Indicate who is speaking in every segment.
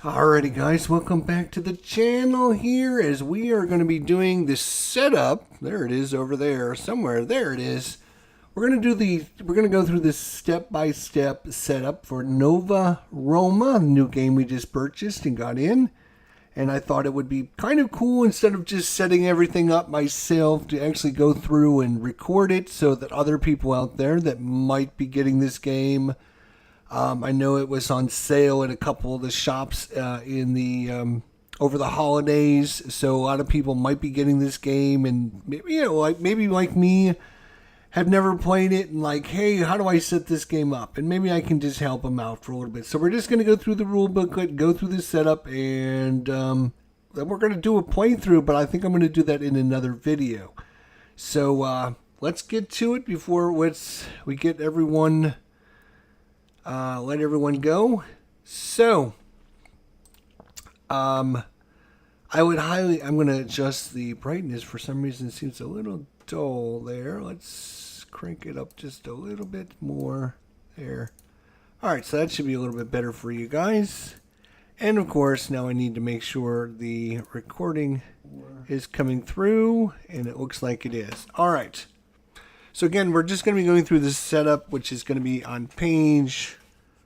Speaker 1: Alrighty guys, welcome back to the channel here as we are going to be doing the setup. There it is over there somewhere. There it is. We're going to go through this step-by-step setup for Roma, the new game we just purchased and got in. And I thought it would be kind of cool, instead of just setting everything up myself, to actually go through and record it so that other people out there that might be getting this game, I know it was on sale at a couple of the shops in the over the holidays, so a lot of people might be getting this game, and maybe like me, have never played it, and like, hey, how do I set this game up? And maybe I can just help them out for a little bit. So we're just going to go through the rule booklet, go through the setup, and then we're going to do a playthrough, but I think I'm going to do that in another video. So let's get to it before we get everyone... let everyone go. So, I'm going to adjust the brightness. For some reason, it seems a little dull there. Let's crank it up just a little bit more there. Alright, so that should be a little bit better for you guys. And of course, now I need to make sure the recording is coming through, and it looks like it is. Alright. So again, we're just going to be going through this setup, which is going to be on page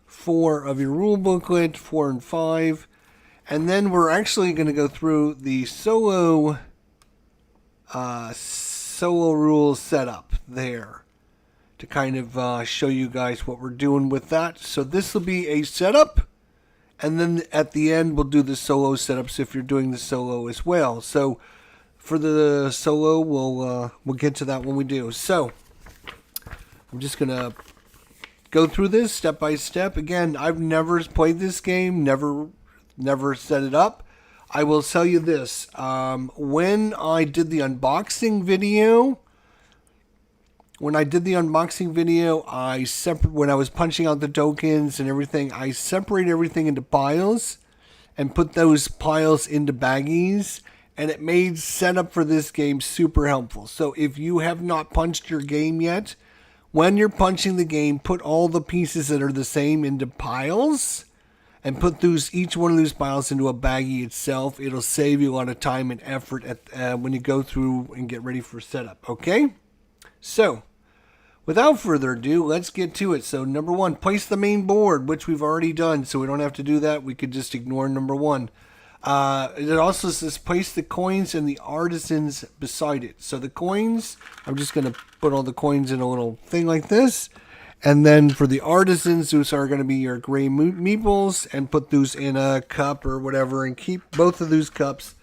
Speaker 1: 4 of your rule booklet, 4 and 5. And then we're actually going to go through the solo rules setup there to kind of show you guys what we're doing with that. So this will be a setup, and then at the end we'll do the solo setups if you're doing the solo as well. So for the solo, we'll get to that when we do. So I'm just gonna go through this step by step. Again, I've never played this game, never set it up. I will tell you this: when I did the unboxing video, when I was punching out the tokens and everything, I separate everything into piles and put those piles into baggies. And it made setup for this game super helpful. So if you have not punched your game yet, when you're punching the game, put all the pieces that are the same into piles, and put each one of those piles into a baggie itself. It'll save you a lot of time and effort when you go through and get ready for setup. Okay? So, without further ado, let's get to it. So number 1, place the main board, which we've already done, so we don't have to do that. We could just ignore number 1. It also says place the coins and the artisans beside it. So the coins, I'm just going to put all the coins in a little thing like this. And then for the artisans, those are going to be your gray meeples, and put those in a cup or whatever, and keep both of those cups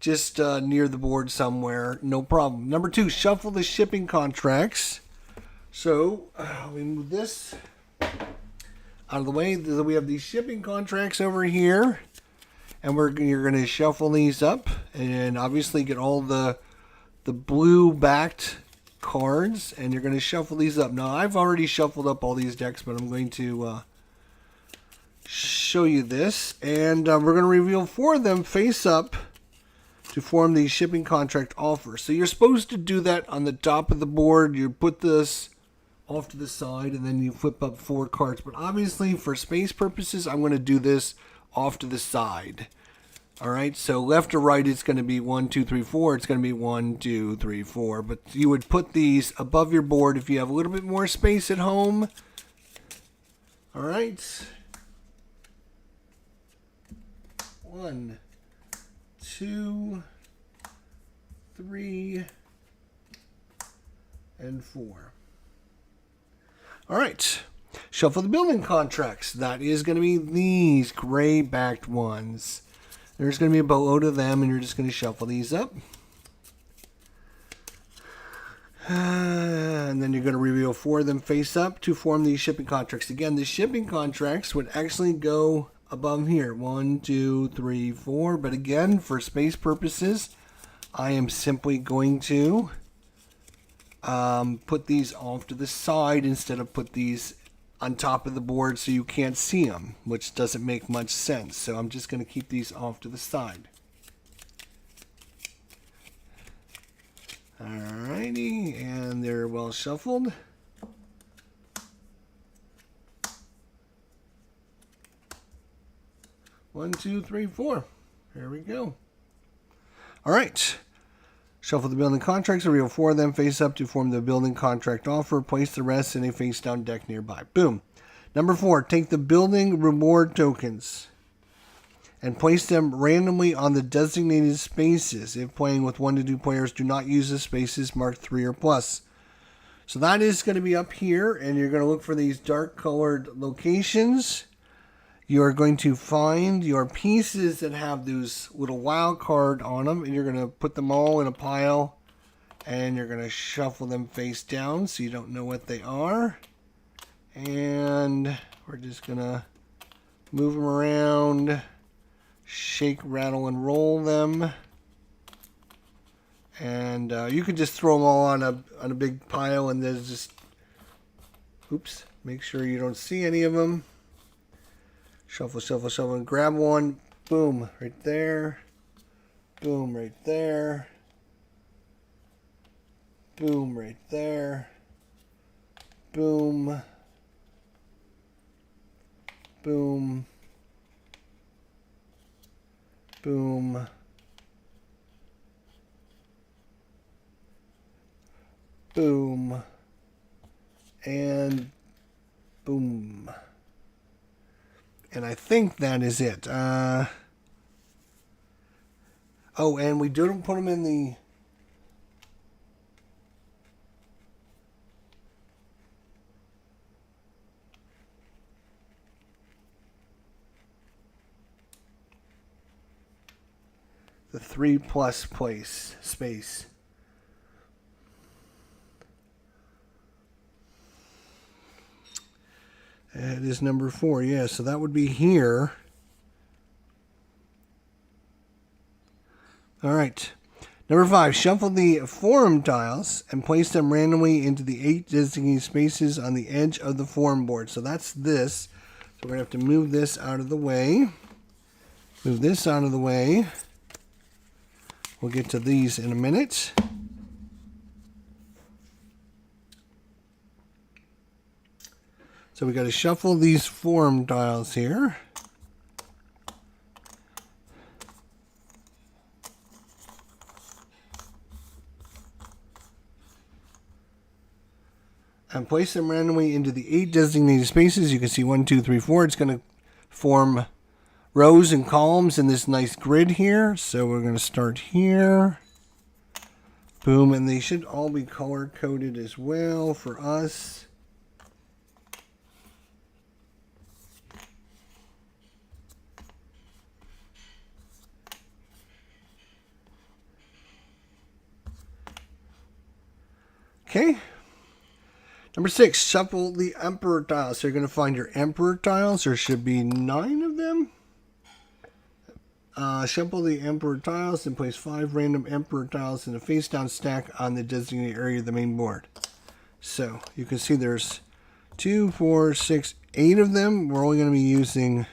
Speaker 1: just near the board somewhere. No problem. Number 2, shuffle the shipping contracts. So we move this out of the way. We have these shipping contracts over here. And you're going to shuffle these up, and obviously get all the blue backed cards, and you're going to shuffle these up. Now, I've already shuffled up all these decks, but I'm going to show you this. And we're going to reveal 4 of them face up to form the shipping contract offer. So you're supposed to do that on the top of the board. You put this off to the side, and then you flip up 4 cards. But obviously, for space purposes, I'm going to do this off to the side. Alright, so left to right, it's going to be 1, 2, 3, 4. It's going to be 1, 2, 3, 4. But you would put these above your board if you have a little bit more space at home. Alright. 1, 2, 3, and 4. Alright. Shuffle the building contracts. That is going to be these gray backed ones. There's going to be a boatload of them, and you're just going to shuffle these up. And then you're going to reveal 4 of them face up to form these shipping contracts. Again, the shipping contracts would actually go above here. 1, 2, 3, 4. But again, for space purposes, I am simply going to put these off to the side instead of put these on top of the board so you can't see them, which doesn't make much sense. So I'm just going to keep these off to the side. Alrighty, and they're well shuffled. 1, 2, 3, 4. There we go. All right. Shuffle the building contracts. Reveal 4 of them face up to form the building contract offer. Place the rest in a face down deck nearby. Boom. Number 4. Take the building reward tokens and place them randomly on the designated spaces. If playing with 1 to 2 players, do not use the spaces marked 3 or plus. So that is going to be up here, and you're going to look for these dark colored locations. You are going to find your pieces that have those little wild card on them, and you're going to put them all in a pile, and you're going to shuffle them face down so you don't know what they are. And we're just going to move them around, shake, rattle, and roll them. And you can just throw them all on a big pile, and there's just, oops, make sure you don't see any of them. Shuffle, shuffle, shuffle, and grab one. Boom, right there. Boom, right there. Boom, right there. Boom. Boom. Boom. Boom. And boom. And I think that is it. Oh, and we didn't put them in the 3 plus place space. It is number 4, yeah, so that would be here. All right. Number 5, shuffle the forum tiles and place them randomly into the 8 designated spaces on the edge of the forum board. So that's this. So we're going to have to move this out of the way. Move this out of the way. We'll get to these in a minute. So we got to shuffle these forum tiles here. And place them randomly into the 8 designated spaces. You can see 1, 2, 3, 4. It's going to form rows and columns in this nice grid here. So we're going to start here. Boom. And they should all be color coded as well for us. Okay. Number 6, shuffle the emperor tiles. So you're going to find your emperor tiles. There should be 9 of them. Shuffle the emperor tiles and place 5 random emperor tiles in a face down stack on the designated area of the main board. So you can see there's 2, 4, 6, 8 of them. We're only going to be using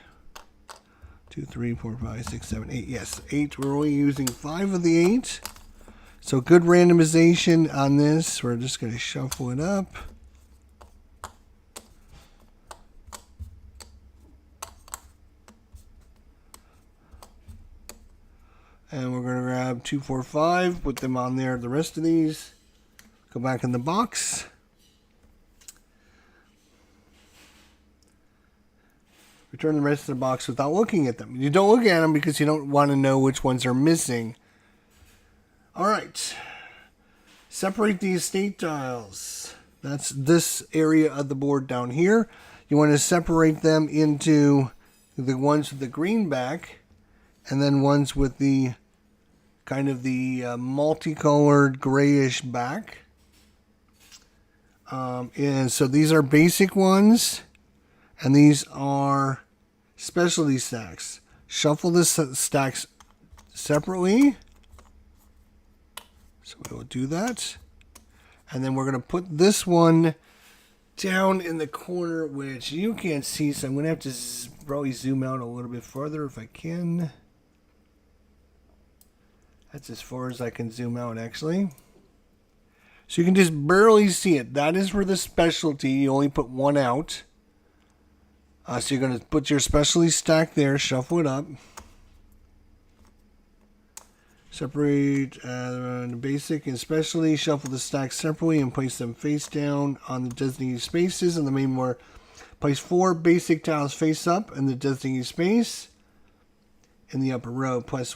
Speaker 1: 2, 3, 4, 5, 6, 7, 8. Yes, 8. We're only using 5 of the 8. So good randomization on this. We're just going to shuffle it up. And we're going to grab 2, 4, 5, put them on there. The rest of these go back in the box. Return the rest of the box without looking at them. You don't look at them because you don't want to know which ones are missing. All right. Separate the estate tiles. That's this area of the board down here. You want to separate them into the ones with the green back and then ones with the kind of the multicolored grayish back. And so these are basic ones, and these are specialty stacks. Shuffle the stacks separately. So we will do that. And then we're going to put this one down in the corner, which you can't see, so I'm going to have to probably zoom out a little bit further if I can. That's as far as I can zoom out, actually. So you can just barely see it. That is for the specialty. You only put one out. So you're going to put your specialty stack there, shuffle it up. Separate the basic and specialty, shuffle the stacks separately and place them face down on the designated spaces in the main board. Place 4 basic tiles face up in the designated space in the upper row. Place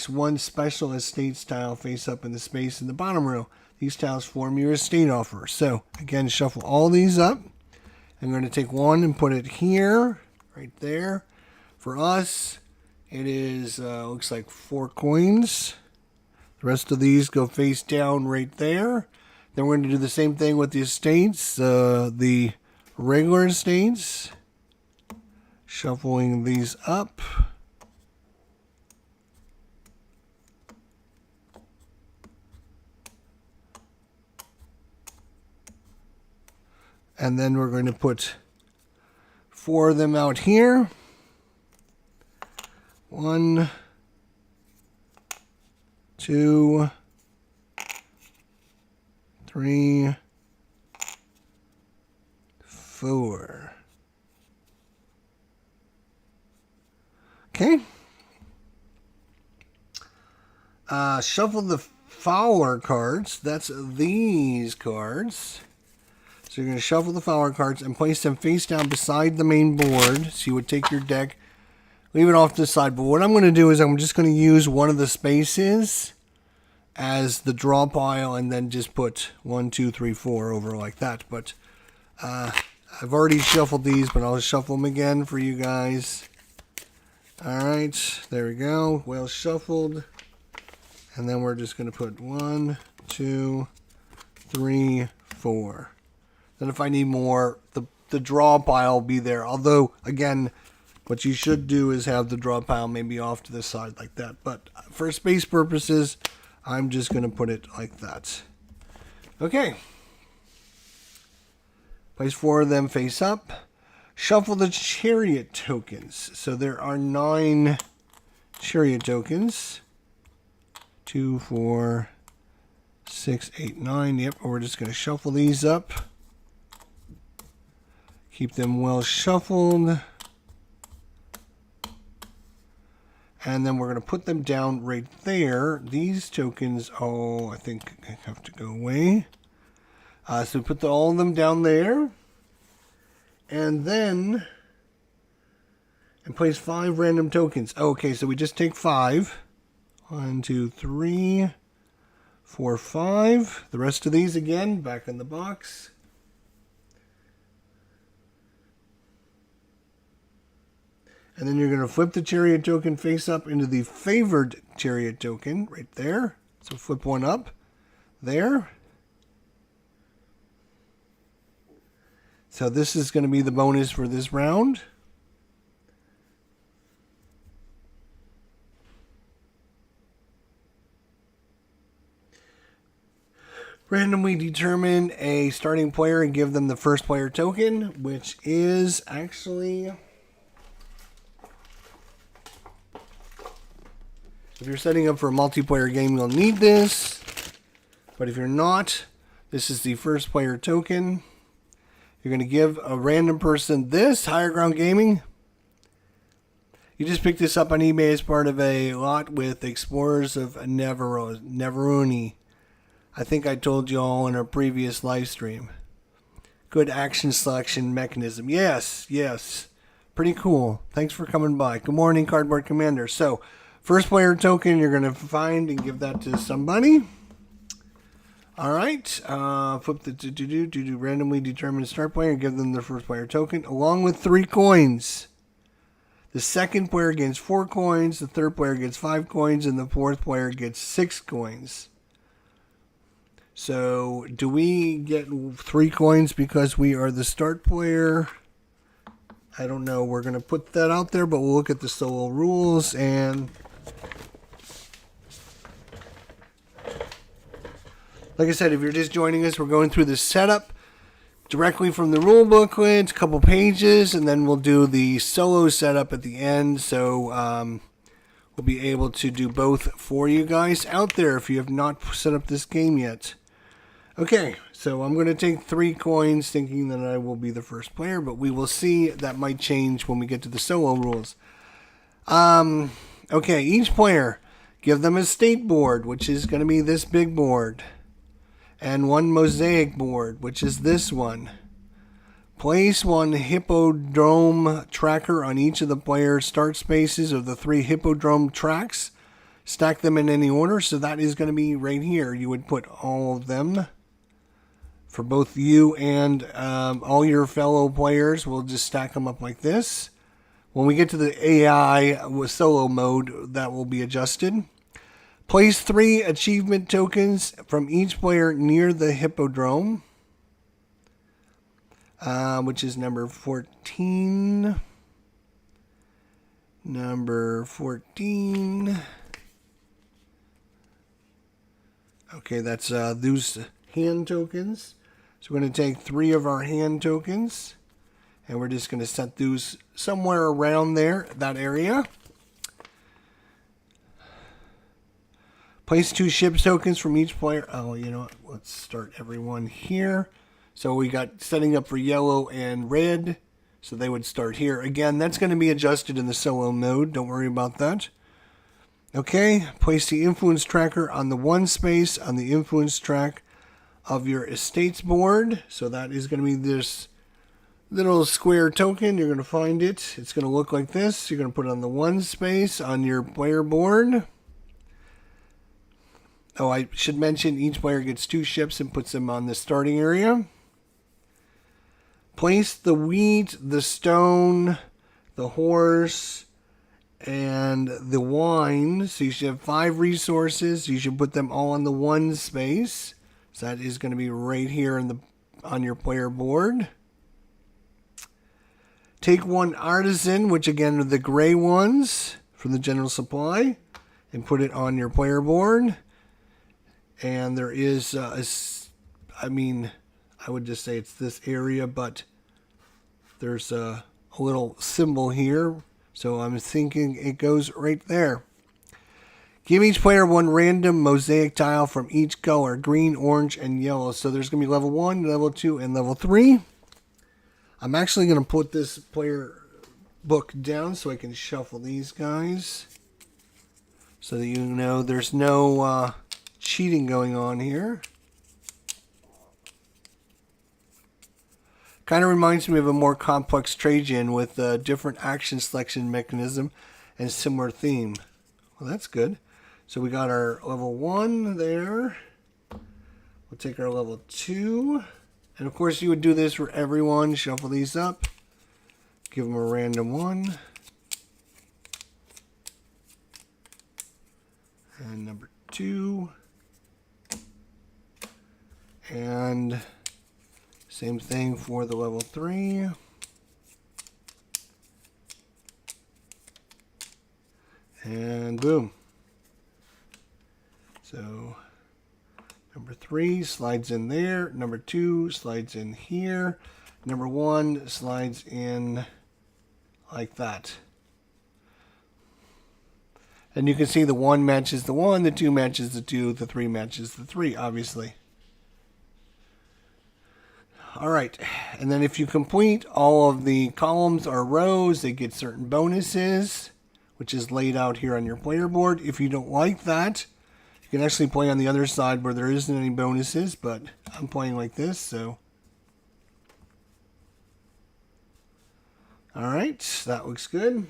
Speaker 1: 1 special estates tile face up in the space in the bottom row. These tiles form your estate offer. So again, shuffle all these up. I'm going to take one and put it here, right there. For us, it is looks like 4 coins. The rest of these go face down right there. Then we're going to do the same thing with the estates, the regular estates. Shuffling these up. And then we're going to put 4 of them out here. 1, 2, 3, 4. Okay. Shuffle the Fowler cards. That's these cards. So you're going to shuffle the Fowler cards and place them face down beside the main board. So you would take your deck, leave it off to the side. But what I'm going to do is I'm just going to use one of the spaces as the draw pile and then just put 1, 2, 3, 4 over like that. But I've already shuffled these, but I'll shuffle them again for you guys. Alright, there we go. Well shuffled. And then we're just going to put 1, 2, 3, 4. Then if I need more, the draw pile will be there. Although, again, what you should do is have the draw pile maybe off to the side like that. But for space purposes, I'm just going to put it like that. Okay. Place 4 of them face up. Shuffle the chariot tokens. So there are 9 chariot tokens. 2, 4, 6, 8, 9. Yep, we're just going to shuffle these up. Keep them well shuffled. And then we're going to put them down right there. These tokens, I think I have to go away. So we put all of them down there. And then, and place 5 random tokens. Okay, so we just take 5. 1, 2, 3, 4, 5. The rest of these again, back in the box. And then you're going to flip the chariot token face up into the favored chariot token right there. So flip one up there. So this is going to be the bonus for this round. Randomly determine a starting player and give them the first player token, which is actually... If you're setting up for a multiplayer game, you'll need this. But if you're not, this is the first player token. You're going to give a random person this, Higher Ground Gaming. You just picked this up on eBay as part of a lot with Explorers of Neveruni. I think I told you all in a previous live stream. Good action selection mechanism. Yes. Pretty cool. Thanks for coming by. Good morning, Cardboard Commander. So, first player token you're going to find and give that to somebody. Alright. Flip the randomly determine start player and give them their first player token along with 3 coins. The second player gets 4 coins, the third player gets 5 coins, and the fourth player gets 6 coins. So, do we get 3 coins because we are the start player? I don't know. We're going to put that out there, but we'll look at the solo rules and... Like I said, if you're just joining us, we're going through the setup directly from the rule booklet, a couple pages, and then we'll do the solo setup at the end. So we'll be able to do both for you guys out there if you have not set up this game yet. Okay, so I'm going to take 3 coins thinking that I will be the first player, but we will see. That might change when we get to the solo rules. Okay, each player, give them a state board, which is going to be this big board, and 1 mosaic board, which is this one. Place 1 hippodrome tracker on each of the player's start spaces of the 3 hippodrome tracks. Stack them in any order, so that is going to be right here. You would put all of them for both you and all your fellow players. We'll just stack them up like this. When we get to the AI with solo mode, that will be adjusted. Place 3 achievement tokens from each player near the hippodrome, which is number 14. Number 14. Okay, that's those hand tokens. So we're going to take 3 of our hand tokens, and we're just going to set those somewhere around there, that area. Place 2 ship tokens from each player. Oh, you know what? Let's start everyone here. So we got setting up for yellow and red. So they would start here. Again, that's going to be adjusted in the solo mode. Don't worry about that. Okay, place the influence tracker on the 1 space on the influence track of your estates board. So that is going to be this little square token. You're going to find it. It's going to look like this. You're going to put it on the 1 space on your player board. Oh, I should mention each player gets 2 ships and puts them on the starting area. Place the wheat, the stone, the horse, and the wine. So you should have 5 resources. You should put them all on the 1 space. So that is going to be right here on your player board. Take 1 artisan, which again are the gray ones from the general supply, and put it on your player board. And there is, I would just say it's this area, but there's a little symbol here. So I'm thinking it goes right there. Give each player 1 random mosaic tile from each color, green, orange, and yellow. So there's going to be level 1, level 2, and level 3. I'm actually going to put this player book down so I can shuffle these guys, so that you know there's no cheating going on here. Kind of reminds me of a more complex Trajan with a different action selection mechanism and similar theme. Well, that's good. So we got our level 1 there. We'll take our level 2. And of course you would do this for everyone. Shuffle these up. Give them a random 1. And number 2. And same thing for the level 3. And boom. So number 3 slides in there. Number 2 slides in here. Number 1 slides in like that. And you can see the 1 matches the 1, the 2 matches the 2, the 3 matches the 3, obviously. All right, and then if you complete all of the columns or rows, they get certain bonuses, which is laid out here on your player board. If you don't like that, you can actually play on the other side where there isn't any bonuses, but I'm playing like this, so. All right, that looks good.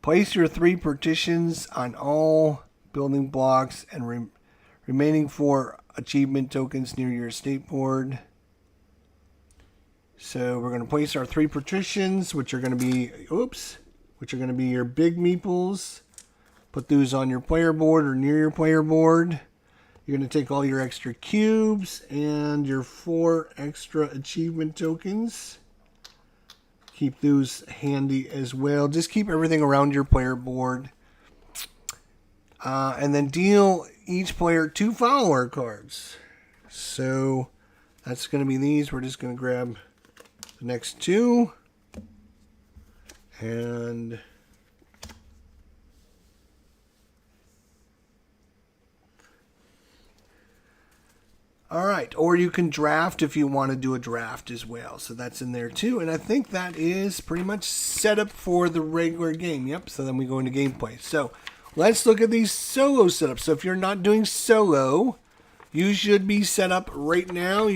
Speaker 1: Place your 3 partitions on all building blocks and remaining 4 achievement tokens near your estate board. So we're going to place our 3 partitions, which are going to be, your big meeples. Put those on your player board or near your player board. You're going to take all your extra cubes and your 4 extra achievement tokens. Keep those handy as well. Just keep everything around your player board. And then deal each player 2 follower cards. So that's going to be these. We're just going to grab the next 2. And All right, or you can draft if you want to do a draft as well. So that's in there too. And I think that is pretty much set up for the regular game. Yep, so then we go into gameplay. So let's look at these solo setups. So if you're not doing solo, you should be set up right now.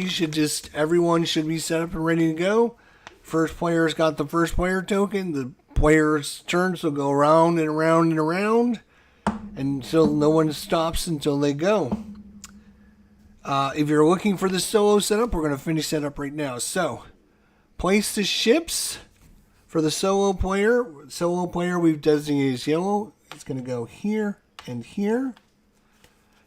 Speaker 1: Everyone should be set up and ready to go. First player's got the first player token. The player's turns will go around and around and around until no one stops until they go. If you're looking for the solo setup, we're going to finish that up right now. So, place the ships for the solo player. Solo player we've designated as yellow. It's going to go here and here.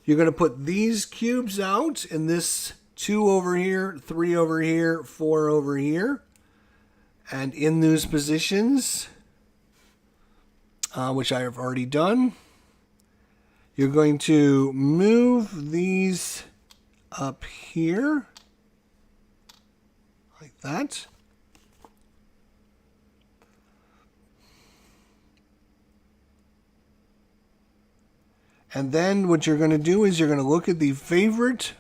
Speaker 1: You're going to put these cubes out, and this 2 over here, 3 over here, 4 over here. And in those positions, which I have already done, you're going to move these up here like that. And then what you're going to do is you're going to look at the favorite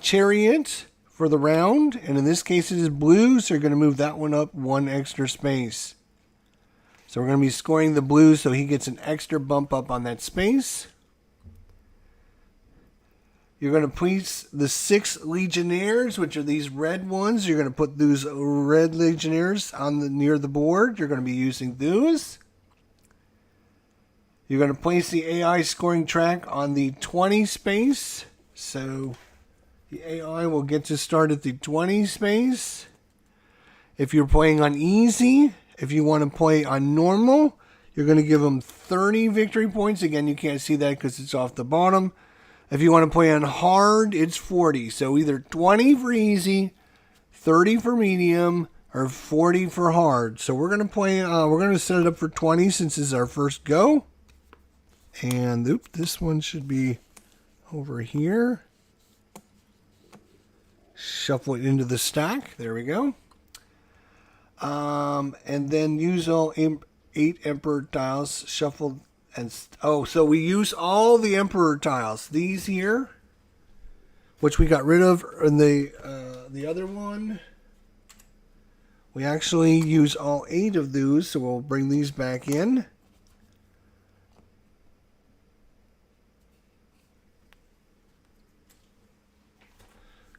Speaker 1: chariot for the round, and in this case it is blue, so you're going to move that one up 1 extra space. So we're going to be scoring the blue, so he gets an extra bump up on that space. You're going to place the 6 legionnaires, which are these red ones. You're going to put those red legionnaires near the board. You're going to be using those. You're going to place the AI scoring track on the 20 space. So the AI will get to start at the 20 space. If you're playing on easy, if you want to play on normal, you're going to give them 30 victory points. Again, you can't see that because it's off the bottom. If you want to play on hard, it's 40. So either 20 for easy, 30 for medium, or 40 for hard. So we're going to set it up for 20 since it's our first go. And this one should be over here. Shuffle it into the stack. There we go. And then use all 8 emperor tiles shuffled. So we use all the emperor tiles. These here, which we got rid of in the other one. We actually use all 8 of those, so we'll bring these back in.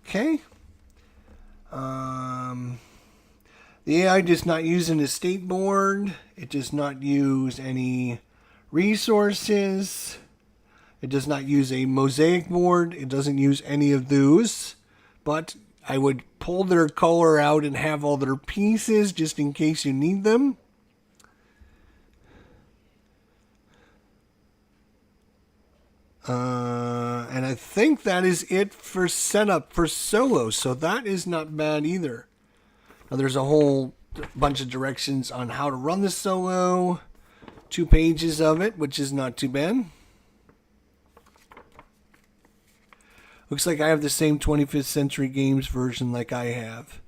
Speaker 1: Okay. The AI does not use an estate board. It does not use any resources. It does not use a mosaic board. It doesn't use any of those. But I would pull their color out and have all their pieces just in case you need them. And I think that is it for setup for solo. So that is not bad either. Now there's a whole bunch of directions on how to run the solo. 2 pages of it, which is not too bad. Looks like I have the same 25th Century Games version like I have.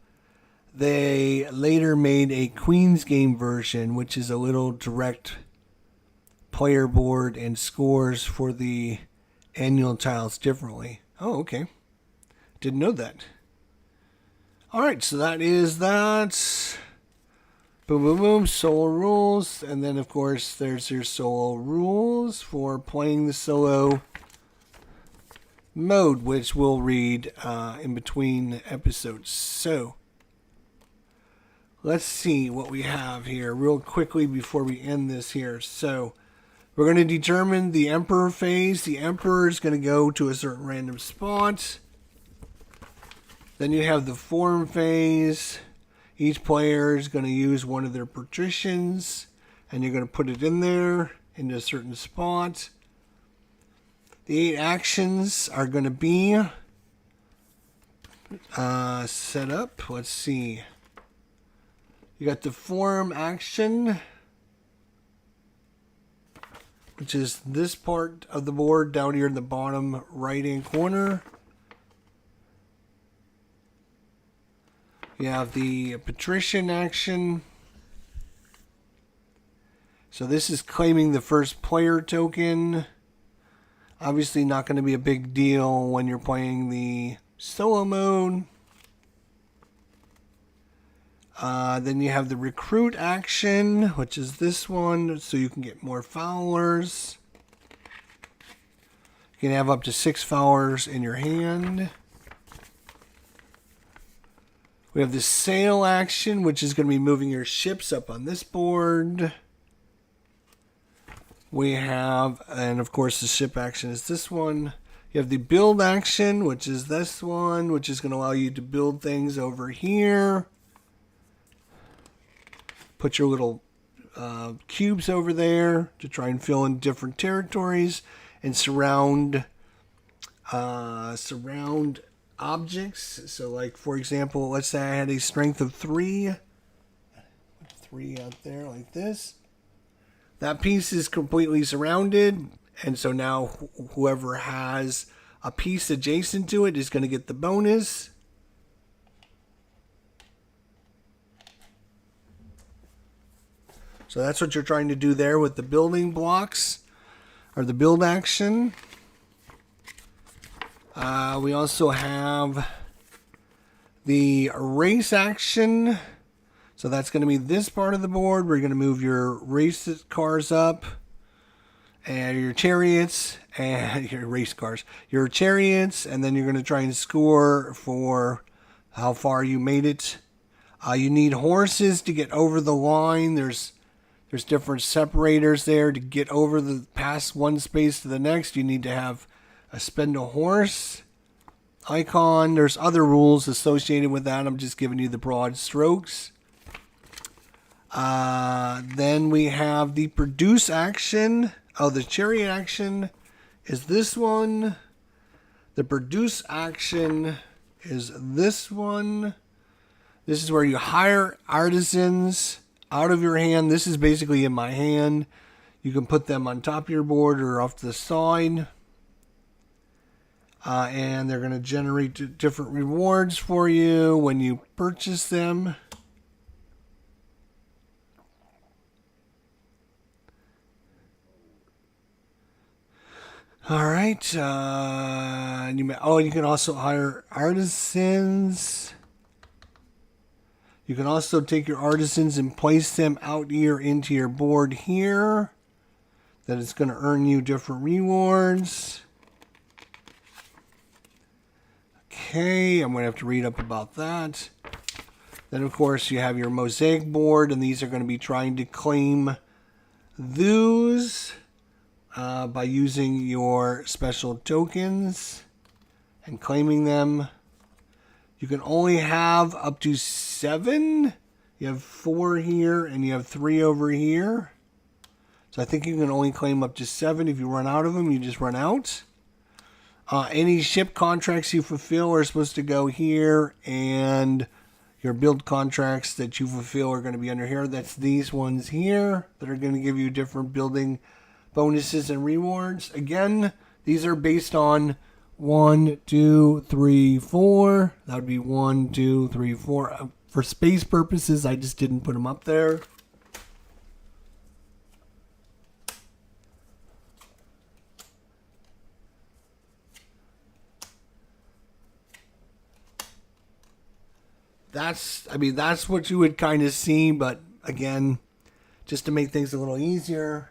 Speaker 1: They later made a Queen's Game version, which is a little direct player board and scores for the annual tiles differently. Oh, okay. Didn't know that. Alright, so that is that. Boom, boom, boom. Solo rules. And then, of course, there's your solo rules for playing the solo mode, which we'll read in between episodes. So, let's see what we have here real quickly before we end this here. So, we're going to determine the Emperor phase. The Emperor is going to go to a certain random spot. Then you have the Form phase. Each player is going to use one of their patricians, and you're going to put it in there into a certain spot. The 8 actions are going to be set up. Let's see. You got the Form action, which is this part of the board down here in the bottom right-hand corner. You have the patrician action. So this is claiming the first player token. Obviously not going to be a big deal when you're playing the solo mode. Then you have the recruit action, which is this one, so you can get more followers. You can have up to 6 followers in your hand. We have the sail action, which is going to be moving your ships up on this board. We have, and of course the ship action is this one. You have the build action, which is this one, which is going to allow you to build things over here. Put your little cubes over there to try and fill in different territories and surround objects. So like, for example, let's say I had a strength of 3. Put 3 out there like this. That piece is completely surrounded, and so now whoever has a piece adjacent to it is going to get the bonus. So that's what you're trying to do there with the building blocks, or the build action. We also have the race action. So that's going to be this part of the board. We're going to move your race cars up, and your chariots, and your race cars, your chariots, and then you're going to try and score for how far you made it. You need horses to get over the line. There's different separators there to get over the past one space to the next. You need to have spend a horse icon. There's other rules associated with that. I'm just giving you the broad strokes. Then we have the produce action. Oh, the chariot action is this one. The produce action is this one. This is where you hire artisans out of your hand. This is basically in my hand. You can put them on top of your board or off to the side. And they're going to generate different rewards for you when you purchase them. All right. You can also hire artisans. You can also take your artisans and place them out here into your board here. That is going to earn you different rewards. Okay, I'm going to have to read up about that. Then, of course, you have your mosaic board, and these are going to be trying to claim those by using your special tokens and claiming them. You can only have up to 7. You have 4 here, and you have 3 over here. So I think you can only claim up to 7. If you run out of them, you just run out. Any ship contracts you fulfill are supposed to go here, and your build contracts that you fulfill are going to be under here. That's these ones here that are going to give you different building bonuses and rewards. Again, these are based on 1, 2, 3, 4. That would be 1, 2, 3, 4. For space purposes, I just didn't put them up there. That's what you would kind of see, but again, just to make things a little easier.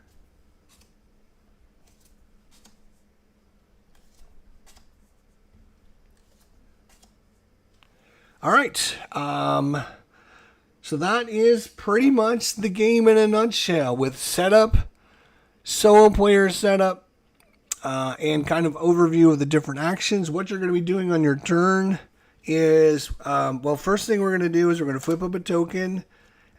Speaker 1: All right. So that is pretty much the game in a nutshell, with setup, solo player setup, and kind of overview of the different actions. What you're going to be doing on your turn is, first thing we're going to do is we're going to flip up a token,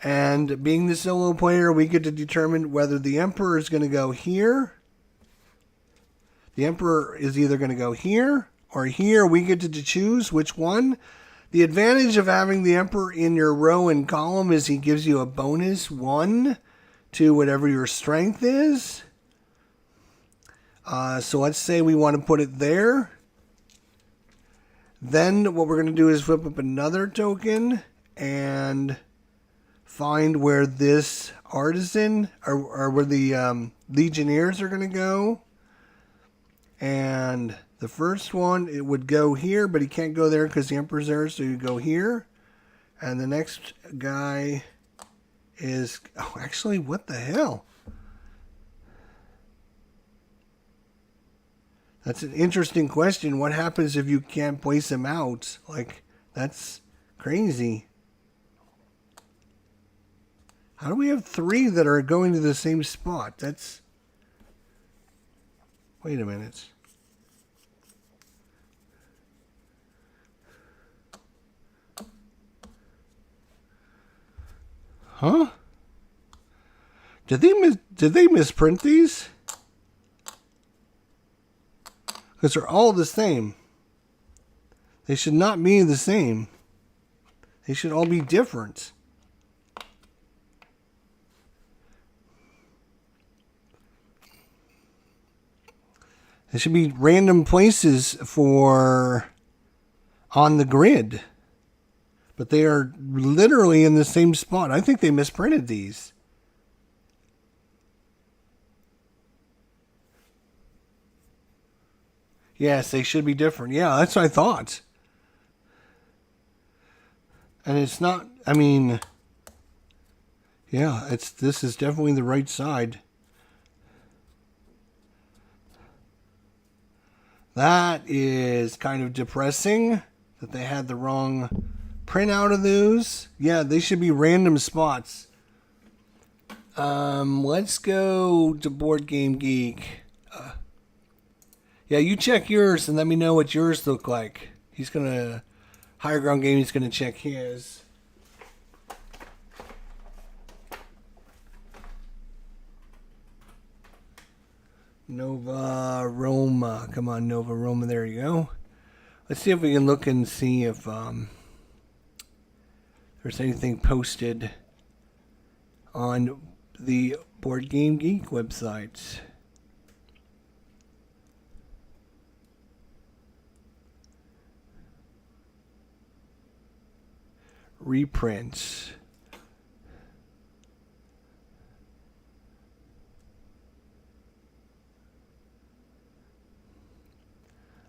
Speaker 1: and being the solo player, we get to determine whether the Emperor is going to go here. The Emperor is either going to go here or here. We get to choose which one. The advantage of having the Emperor in your row and column is he gives you a bonus 1 to whatever your strength is. So let's say we want to put it there. Then what we're going to do is flip up another token and find where this artisan or where the legionnaires are going to go. And the first one, it would go here, but he can't go there because the Emperor's there, so you go here. And the next guy is... Oh, actually, what the hell? That's an interesting question. What happens if you can't place him out? Like, that's crazy. How do we have 3 that are going to the same spot? That's... Wait a minute. Huh? Did they misprint these? Because they're all the same. They should not be the same. They should all be different. There should be random places for on the grid. But they are literally in the same spot. I think they misprinted these. Yes, they should be different. Yeah, that's what I thought. And it's not, I mean, yeah, this is definitely the right side. That is kind of depressing that they had the wrong printout of those. Yeah, they should be random spots. Let's go to Board Game Geek. Yeah, you check yours and let me know what yours look like. He's gonna Higher Ground Gaming's gonna check his. Nova Roma. Come on, Nova Roma. There you go. Let's see if we can look and see if there's anything posted on the Board Game Geek website. Reprints.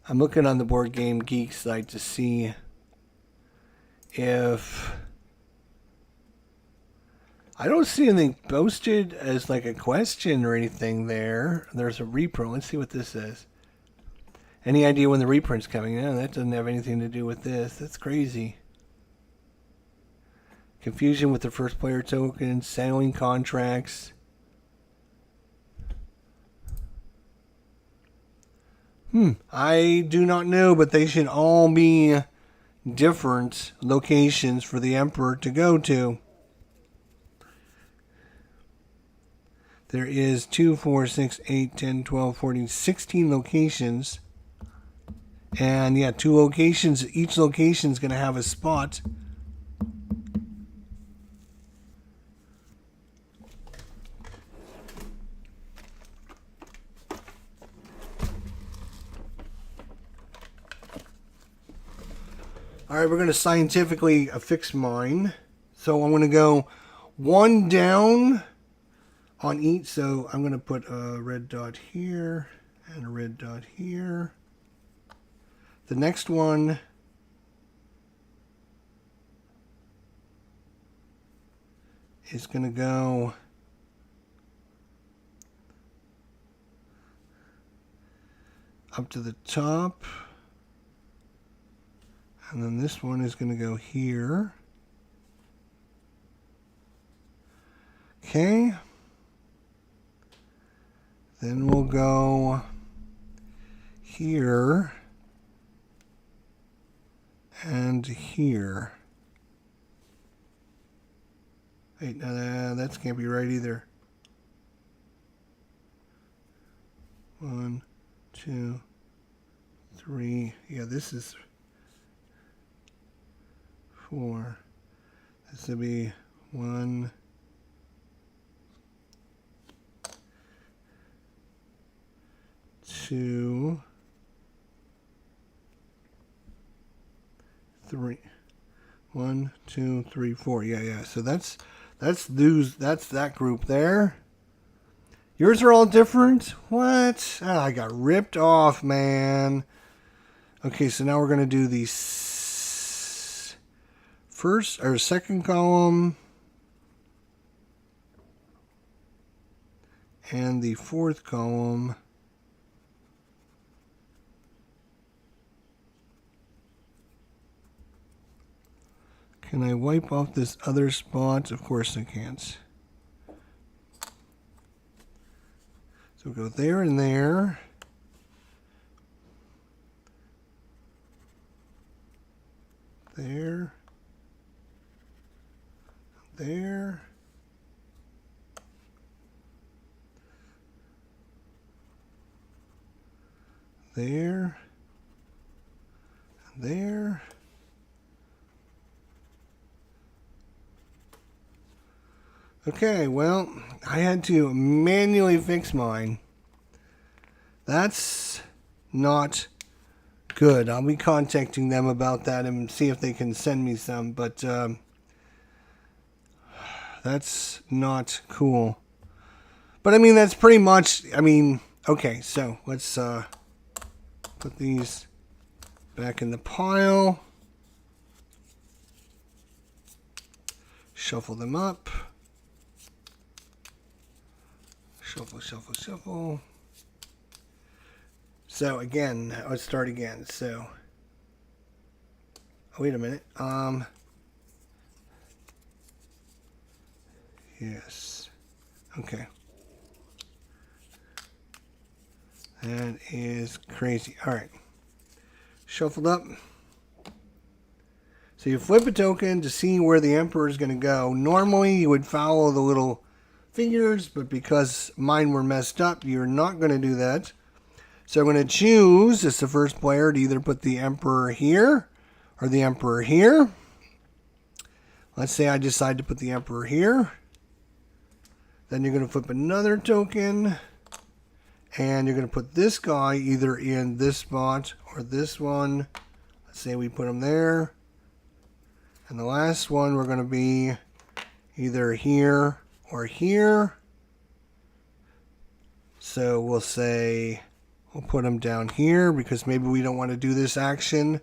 Speaker 1: I'm looking on the Board Game Geek site to see if... I don't see anything posted as like a question or anything there. There's a reprint. Let's see what this says. Any idea when the reprint's coming? No, that doesn't have anything to do with this. That's crazy. Confusion with the first player token, sailing contracts. I do not know, but they should all be different locations for the Emperor to go to. There is 2, 4, 6, 8, 10, 12, 14, 16 locations. And yeah, 2 locations. Each location is going to have a spot. All right, we're going to scientifically affix mine. So I'm going to go 1 down on each. So I'm going to put a red dot here and a red dot here. The next one is going to go up to the top. And then this one is going to go here. Okay. Then we'll go here and here. Wait, no, that can't be right either. 1, 2, 3. Yeah, this is 4. This will be 1, 2, 3. 1, 2, 3, 4. Yeah. So that's that group there. Yours are all different? What? Oh, I got ripped off, man. Okay, so now we're going to do the first or second column and the fourth column. Can I wipe off this other spot? Of course I can't. So go there and there. There. There. There. There. Okay, well, I had to manually fix mine. That's not good. I'll be contacting them about that and see if they can send me some, but that's not cool. But I mean, that's pretty much, I mean, okay, so let's put these back in the pile. Shuffle them up. Shuffle, shuffle, shuffle. So again, let's start again. So, oh, wait a minute. Yes. Okay. That is crazy. All right. Shuffled up. So you flip a token to see where the Emperor is going to go. Normally you would follow the little figures, but because mine were messed up, you're not going to do that. So I'm going to choose, as the first player, to either put the Emperor here or the Emperor here. Let's say I decide to put the Emperor here. Then you're going to flip another token, and you're going to put this guy either in this spot or this one. Let's say we put him there. And the last one, we're going to be either here or here. So we'll say, we'll put him down here because maybe we don't want to do this action.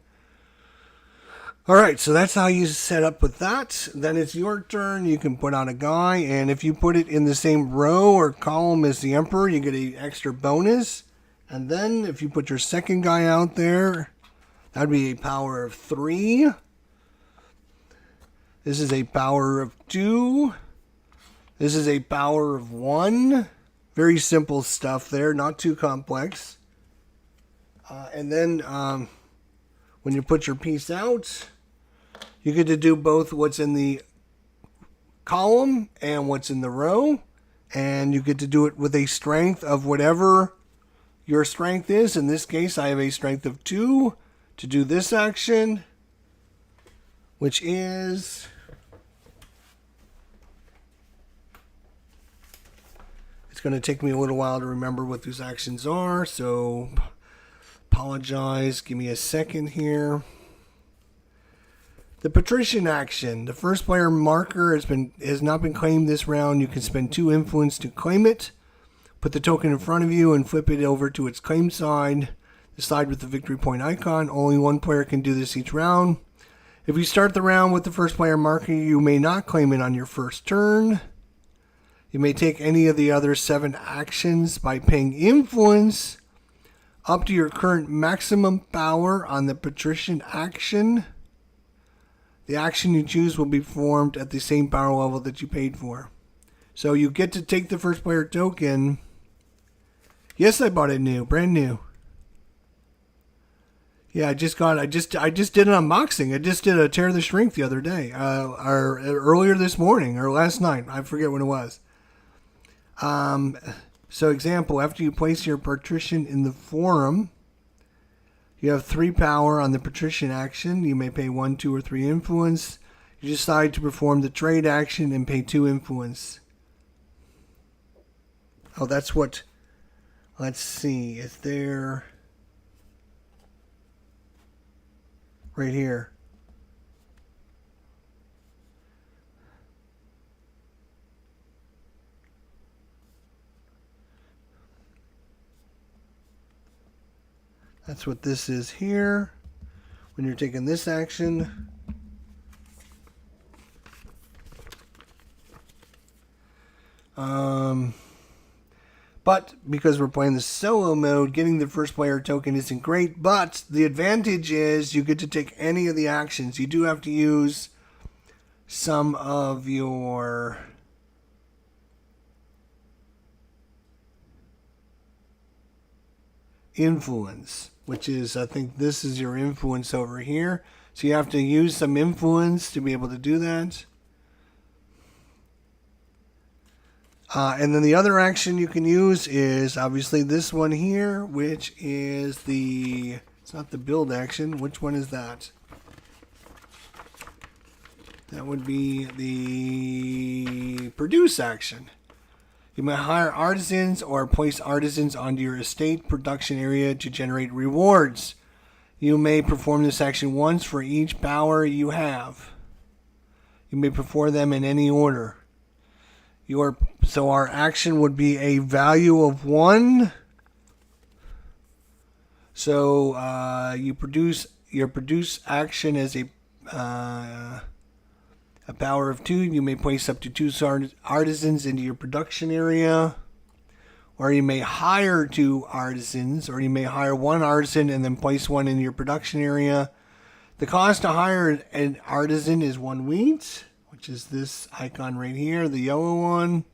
Speaker 1: All right, so that's how you set up with that. Then it's your turn. You can put on a guy, and if you put it in the same row or column as the Emperor, you get an extra bonus. And then if you put your second guy out there, that'd be a power of 3. This is a power of 2. This is a power of 1. Very simple stuff there, not too complex. And then when you put your piece out, you get to do both what's in the column and what's in the row. And you get to do it with a strength of whatever your strength is. In this case, I have a strength of 2 to do this action, which is... It's going to take me a little while to remember what those actions are, so apologize. Give me a second here. The patrician action. The first player marker has not been claimed this round. You can spend 2 influence to claim it. Put the token in front of you and flip it over to its claim side. The side with the victory point icon. Only one player can do this each round. If you start the round with the first player marker, you may not claim it on your first turn. You may take any of the other 7 actions by paying influence up to your current maximum power on the patrician action. The action you choose will be performed at the same power level that you paid for. So you get to take the first player token. Yes, I bought it new, brand new. Yeah, I just did an unboxing. I just did a Tear the Shrink the other day, or earlier this morning, or last night. I forget when it was. So example, after you place your patrician in the forum, you have 3 power on the patrician action. You may pay 1, 2, or 3 influence. You decide to perform the trade action and pay 2 influence. Oh, that's what, let's see, is there, right here. That's what this is here. When you're taking this action. But because we're playing the solo mode, getting the first player token isn't great. But the advantage is you get to take any of the actions. You do have to use some of your influence, which is, I think this is your influence over here. So you have to use some influence to be able to do that. And then the other action you can use is obviously this one here, which is it's not the build action. Which one is that? That would be the produce action. You may hire artisans or place artisans onto your estate production area to generate rewards. You may perform this action once for each power you have. You may perform them in any order. So our action would be a value of 1. So you produce your produce action as a power of 2. You may place up to 2 artisans into your production area. Or you may hire 2 artisans, or you may hire 1 artisan and then place 1 in your production area. The cost to hire an artisan is 1 wheat, which is this icon right here, the yellow one.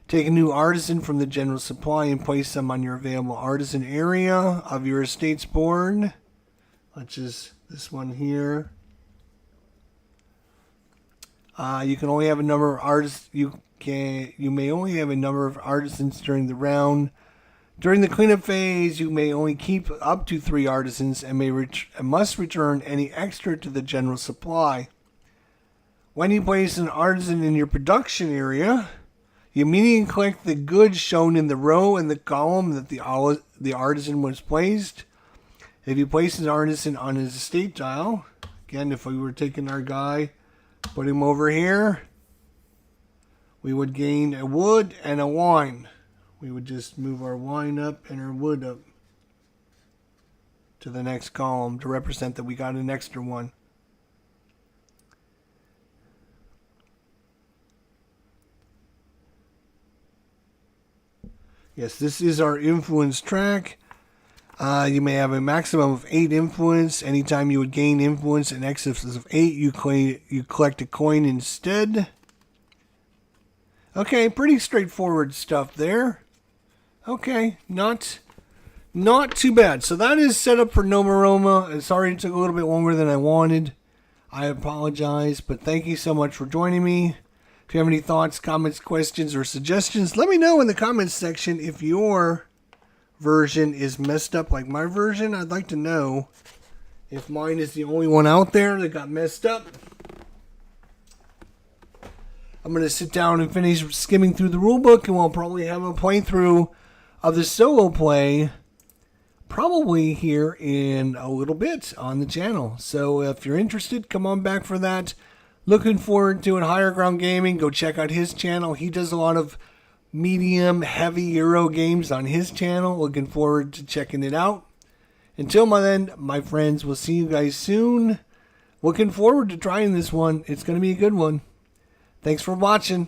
Speaker 1: Take a new artisan from the general supply and place them on your available artisan area of your estate's board, which is this one here. You can only have a number of artists. You may only have a number of artisans during the round. During the cleanup phase, you may only keep up to 3 artisans and must return any extra to the general supply. When you place an artisan in your production area, you immediately collect the goods shown in the row and the column that the artisan was placed. If you place an artisan on his estate tile, again, if we were taking our guy, put him over here, we would gain a wood and a wine. We would just move our wine up and our wood up to the next column to represent that we got an extra one. Yes, this is our influence track. You may have a maximum of 8 influence. Anytime you would gain influence in excess of 8, you collect a coin instead. Okay, pretty straightforward stuff there. Okay, not too bad. So that is set up for ROMA. Sorry it took a little bit longer than I wanted. I apologize, but thank you so much for joining me. If you have any thoughts, comments, questions, or suggestions, let me know in the comments section if your version is messed up like my version. I'd like to know if mine is the only one out there that got messed up. I'm going to sit down and finish skimming through the rulebook, and we'll probably have a playthrough of the solo play probably here in a little bit on the channel. So if you're interested, come on back for that. Looking forward to it. Higher Ground Gaming, go check out his channel. He does a lot of medium, heavy Euro games on his channel. Looking forward to checking it out. Until then, my friends, we'll see you guys soon. Looking forward to trying this one. It's going to be a good one. Thanks for watching.